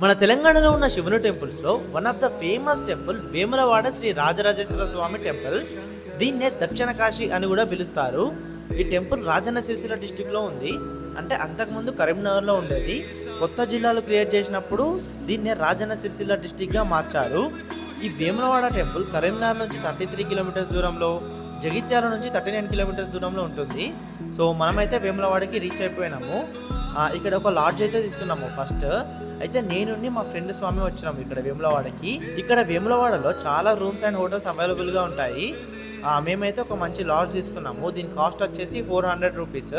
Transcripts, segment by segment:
మన తెలంగాణలో ఉన్న శివుని టెంపుల్స్లో one of the famous temple Vemulawada Sri Rajarajeshwara Swamy temple. దీన్నే దక్షిణ కాశీ అని కూడా పిలుస్తారు. ఈ టెంపుల్ రాజన్న సిరిసిల్ల డిస్టిక్లో ఉంది. అంటే అంతకుముందు కరీంనగర్లో ఉండేది. కొత్త జిల్లాలు క్రియేట్ చేసినప్పుడు దీన్నే రాజన్న సిరిసిల్ల డిస్టిక్గా మార్చారు. ఈ వేములవాడ టెంపుల్ కరీంనగర్ నుంచి 33 కిలోమీటర్స్ దూరంలో, జగిత్యాల నుంచి 39 కిలోమీటర్స్ దూరంలో ఉంటుంది. సో మనమైతే వేములవాడకి రీచ్ అయిపోయినాము. ఇక్కడ ఒక లాడ్జ్ అయితే తీసుకున్నాము ఫస్ట్. అయితే నేను మా ఫ్రెండ్ స్వామి వచ్చినాము ఇక్కడ వేములవాడకి. ఇక్కడ వేములవాడలో చాలా రూమ్స్ అండ్ హోటల్స్ అవైలబుల్గా ఉంటాయి. మేమైతే ఒక మంచి లాడ్జ్ తీసుకున్నాము. దీని కాస్ట్ వచ్చేసి 400 రూపీస్.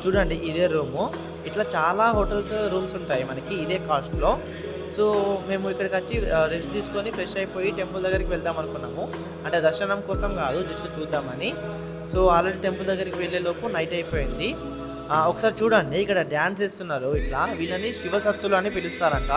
చూడండి, ఇదే రూము. ఇట్లా చాలా హోటల్స్ రూమ్స్ ఉంటాయి మనకి ఇదే కాస్ట్లో. సో మేము ఇక్కడికి వచ్చి రెస్ట్ తీసుకొని ఫ్రెష్ అయిపోయి టెంపుల్ దగ్గరికి వెళ్దాం అనుకున్నాము. అంటే దర్శనం కోసం కాదు, జస్ట్ చూద్దామని. సో ఆల్రెడీ టెంపుల్ దగ్గరికి వెళ్ళే లోపు నైట్ అయిపోయింది. ఒకసారి చూడండి, ఇక్కడ డ్యాన్స్ చేస్తున్నారు. ఇట్లా వీళ్ళని శివసత్తులు అని పిలుస్తారంట.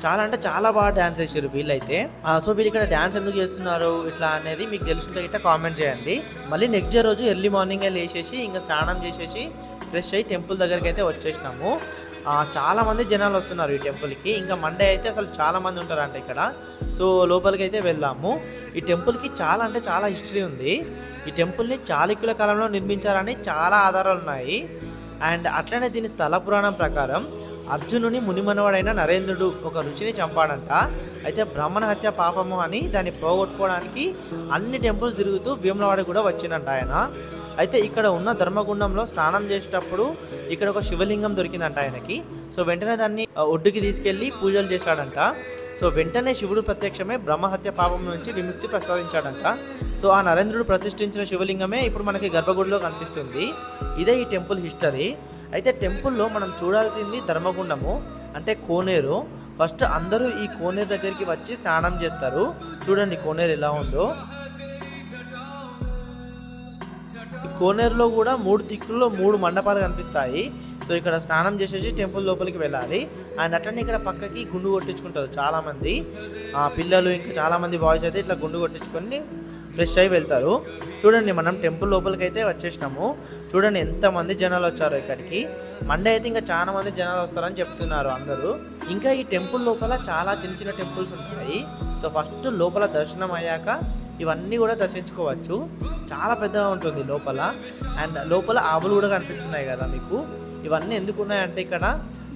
చాలా అంటే చాలా బాగా డ్యాన్స్ చేశారు వీళ్ళైతే. సో వీళ్ళు ఇక్కడ డ్యాన్స్ ఎందుకు చేస్తున్నారు ఇట్లా అనేది మీకు తెలుసుంటే ఇట్లా కామెంట్ చేయండి. మళ్ళీ నెక్స్ట్ డే రోజు ఎర్లీ మార్నింగే లేచేసి ఇంకా స్నానం చేసేసి ఫ్రెష్ అయ్యి టెంపుల్ దగ్గరికి అయితే వచ్చేసినాము. చాలా మంది జనాలు వస్తున్నారు ఈ టెంపుల్కి. ఇంకా మండే అయితే అసలు చాలా మంది ఉంటారంట ఇక్కడ. సో లోపలికి అయితే వెళ్దాము. ఈ టెంపుల్కి చాలా అంటే చాలా హిస్టరీ ఉంది. ఈ టెంపుల్ని చాళుక్యుల కాలంలో నిర్మించారని చాలా ఆధారాలు ఉన్నాయి. అండ్ అట్లనే దీని స్థల పురాణం ప్రకారం అర్జునుని మునిమనవాడైన నరేంద్రుడు ఒక ఋషిని చంపాడంట. అయితే బ్రాహ్మణ హత్య పాపము అని దాన్ని పోగొట్టుకోవడానికి అన్ని టెంపుల్స్ తిరుగుతూ వేములవాడ కూడా వచ్చిందంట ఆయన. అయితే ఇక్కడ ఉన్న ధర్మగుండంలో స్నానం చేసేటప్పుడు ఇక్కడ ఒక శివలింగం దొరికిందంట ఆయనకి. సో వెంటనే దాన్ని ఒడ్డుకి తీసుకెళ్ళి పూజలు చేశాడంట. సో వెంటనే శివుడు ప్రత్యక్షమే బ్రహ్మహత్య పాపం నుంచి విముక్తి ప్రసాదించాడంట. సో ఆ నరేంద్రుడు ప్రతిష్ఠించిన శివలింగమే ఇప్పుడు మనకి గర్భగుడిలో కనిపిస్తుంది. ఇదే ఈ టెంపుల్ హిస్టరీ. అయితే టెంపుల్లో మనం చూడాల్సింది ధర్మగుండము, అంటే కోనేరు. ఫస్ట్ అందరూ ఈ కోనేరు దగ్గరికి వచ్చి స్నానం చేస్తారు. చూడండి కోనేరు ఎలా ఉందో. ఈ కోనేరులో కూడా 3 దిక్కుల్లో 3 మండపాలు కనిపిస్తాయి. సో ఇక్కడ స్నానం చేసేసి టెంపుల్ లోపలికి వెళ్ళాలి. అండ్ అట్లనే ఇక్కడ పక్కకి గుండు కొట్టించుకుంటారు చాలామంది పిల్లలు, ఇంకా చాలామంది బాయ్స్ అయితే ఇట్లా గుండు కొట్టించుకొని ఫ్రెష్ అయ్యి వెళ్తారు. చూడండి, మనం టెంపుల్ లోపలికి అయితే వచ్చేసినాము. చూడండి ఎంతమంది జనాలు వచ్చారు ఇక్కడికి. మండే అయితే ఇంకా చాలా మంది జనాలు వస్తారని చెప్తున్నారు అందరూ. ఇంకా ఈ టెంపుల్ లోపల చాలా చిన్న చిన్న టెంపుల్స్ ఉంటాయి. సో ఫస్ట్ లోపల దర్శనం అయ్యాక ఇవన్నీ కూడా దర్శించుకోవచ్చు. చాలా పెద్దగా ఉంటుంది లోపల. అండ్ లోపల ఆవులు కూడా కనిపిస్తున్నాయి కదా మీకు. ఇవన్నీ ఎందుకు ఉన్నాయంటే ఇక్కడ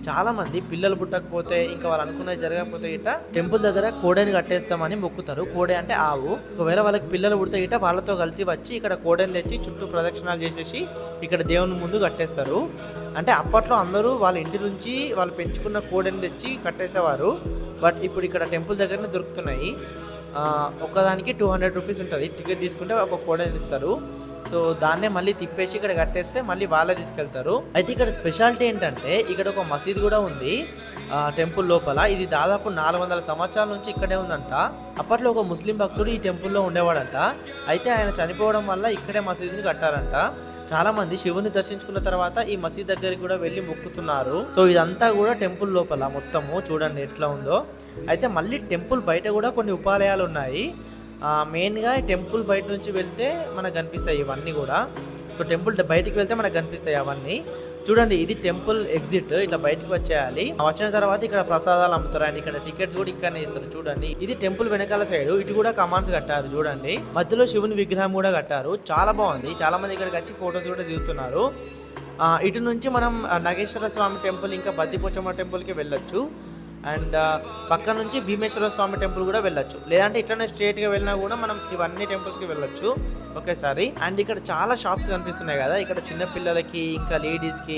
చాలామంది పిల్లలు పుట్టకపోతే, ఇంకా వాళ్ళు అనుకున్నది జరగకపోతే ఇట టెంపుల్ దగ్గర కోడెని కట్టేస్తామని మొక్కుతారు. కోడె అంటే ఆవు. ఒకవేళ వాళ్ళకి పిల్లలు పుడితే ఇట వాళ్ళతో కలిసి వచ్చి ఇక్కడ కోడెని తెచ్చి చుట్టూ ప్రదక్షిణాలు చేసేసి ఇక్కడ దేవుని ముందు కట్టేస్తారు. అంటే అప్పట్లో అందరూ వాళ్ళ ఇంటి నుంచి వాళ్ళు పెంచుకున్న కోడెని తెచ్చి కట్టేసేవారు. బట్ ఇప్పుడు ఇక్కడ టెంపుల్ దగ్గరనే దొరుకుతున్నాయి. ఒక్కదానికి 200 రూపీస్ ఉంటుంది. టికెట్ తీసుకుంటే ఒక కోడెని ఇస్తారు. సో దాన్నే మళ్ళీ తిప్పేసి ఇక్కడ కట్టేస్తే మళ్ళీ వాళ్ళే తీసుకెళ్తారు. అయితే ఇక్కడ స్పెషాలిటీ ఏంటంటే ఇక్కడ ఒక మసీద్ కూడా ఉంది టెంపుల్ లోపల. ఇది దాదాపు 400 సంవత్సరాల నుంచి ఇక్కడే ఉందంట. అప్పట్లో ఒక ముస్లిం భక్తుడు ఈ టెంపుల్లో ఉండేవాడంట. అయితే ఆయన చనిపోవడం వల్ల ఇక్కడే మసీదుని కట్టారంట. చాలా మంది శివుని దర్శించుకున్న తర్వాత ఈ మసీద్ దగ్గరికి కూడా వెళ్ళి మొక్కుతున్నారు. సో ఇదంతా కూడా టెంపుల్ లోపల మొత్తము చూడండి ఎట్లా ఉందో. అయితే మళ్ళీ టెంపుల్ బయట కూడా కొన్ని ఉపాలయాలు ఉన్నాయి. మెయిన్గా టెంపుల్ బయట నుంచి వెళ్తే మనకు కనిపిస్తాయి ఇవన్నీ కూడా. సో టెంపుల్ బయటికి వెళ్తే మనకు కనిపిస్తాయి అవన్నీ. చూడండి, ఇది టెంపుల్ ఎగ్జిట్. ఇట్లా బయటకు వచ్చేయాలి. వచ్చిన తర్వాత ఇక్కడ ప్రసాదాలు అమ్ముతారు. అండ్ ఇక్కడ టికెట్స్ కూడా ఇక్కడనే ఇస్తారు. చూడండి, ఇది టెంపుల్ వెనకాల సైడ్. ఇటు కూడా కమాండ్స్ కట్టారు చూడండి. మధ్యలో శివుని విగ్రహం కూడా కట్టారు. చాలా బాగుంది. చాలా మంది ఇక్కడికి వచ్చి ఫొటోస్ కూడా దిగుతున్నారు. ఇటు నుంచి మనం నాగేశ్వర స్వామి టెంపుల్, ఇంకా బద్దిపోచమ్మ టెంపుల్కి వెళ్ళొచ్చు. అండ్ పక్క నుంచి భీమేశ్వర స్వామి టెంపుల్ కూడా వెళ్ళొచ్చు. లేదంటే ఇట్లనే స్ట్రేట్గా వెళ్ళినా కూడా మనం ఇవన్నీ టెంపుల్స్కి వెళ్ళొచ్చు ఒకేసారి. అండ్ ఇక్కడ చాలా షాప్స్ కనిపిస్తున్నాయి కదా. ఇక్కడ చిన్నపిల్లలకి ఇంకా లేడీస్కి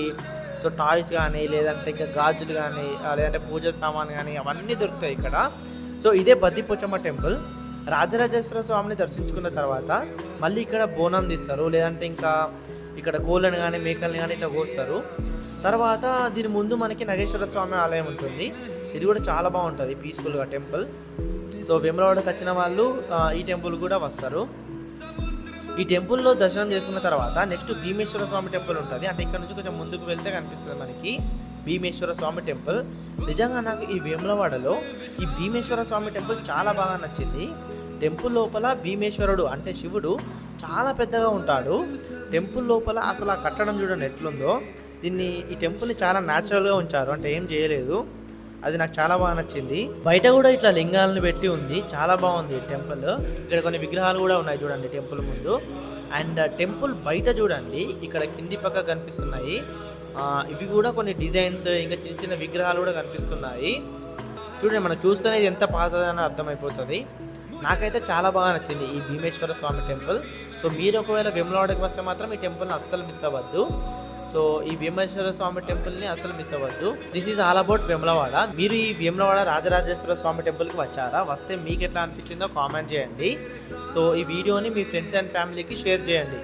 సో టాయ్స్ కానీ, లేదంటే ఇంకా గాజులు కానీ, లేదంటే పూజ సామాన్ కానీ అవన్నీ దొరుకుతాయి ఇక్కడ. సో ఇదే బద్దిపోచమ్మ టెంపుల్. రాజరాజేశ్వర స్వామిని దర్శించుకున్న తర్వాత మళ్ళీ ఇక్కడ బోనం తీస్తారు, లేదంటే ఇంకా ఇక్కడ కోళ్ళని కానీ మేకల్ని కానీ ఇట్లా కోస్తారు. తర్వాత దీని ముందు మనకి నగేశ్వర స్వామి ఆలయం ఉంటుంది. ఇది కూడా చాలా బాగుంటుంది పీస్ఫుల్గా టెంపుల్. సో వేములవాడకు వచ్చిన వాళ్ళు ఈ టెంపుల్ కూడా వస్తారు. ఈ టెంపుల్లో దర్శనం చేసుకున్న తర్వాత నెక్స్ట్ భీమేశ్వర స్వామి టెంపుల్ ఉంటుంది. అంటే ఇక్కడ నుంచి కొంచెం ముందుకు వెళ్తే కనిపిస్తుంది మనకి భీమేశ్వర స్వామి టెంపుల్. నిజంగా నాకు ఈ వేములవాడలో ఈ భీమేశ్వర స్వామి టెంపుల్ చాలా బాగా నచ్చింది. టెంపుల్ లోపల భీమేశ్వరుడు అంటే శివుడు చాలా పెద్దగా ఉంటాడు. టెంపుల్ లోపల అసలు ఆ కట్టడం చూడండి ఎట్లుందో. ఈ టెంపుల్ని చాలా న్యాచురల్గా ఉంచారు, అంటే ఏం చేయలేదు. అది నాకు చాలా బాగా నచ్చింది. బయట కూడా ఇట్లా లింగాలను పెట్టి ఉంది, చాలా బాగుంది టెంపుల్. ఇక్కడ కొన్ని విగ్రహాలు కూడా ఉన్నాయి చూడండి టెంపుల్ ముందు. అండ్ టెంపుల్ బయట చూడండి ఇక్కడ కింది పక్క కనిపిస్తున్నాయి. ఇవి కూడా కొన్ని డిజైన్స్, ఇంకా చిన్న చిన్న విగ్రహాలు కూడా కనిపిస్తున్నాయి. చూడండి మనం చూస్తేనే ఇది ఎంత పాతదని అర్థమైపోతుంది. నాకైతే చాలా బాగా నచ్చింది ఈ భీమేశ్వర స్వామి టెంపుల్. సో మీరు ఒకవేళ వేములవాడకి వస్తే మాత్రం ఈ టెంపుల్ని అస్సలు మిస్ అవ్వద్దు. సో ఈ భీమేశ్వర స్వామి టెంపుల్ని అసలు మిస్ అవ్వద్దు. This is all about Vemulawada. మీరు ఈ వేములవాడ రాజరాజేశ్వర స్వామి టెంపుల్కి వచ్చారా? వస్తే మీకు ఎట్లా అనిపించిందో కామెంట్ చేయండి. సో ఈ వీడియోని మీ ఫ్రెండ్స్ అండ్ ఫ్యామిలీకి షేర్ చేయండి.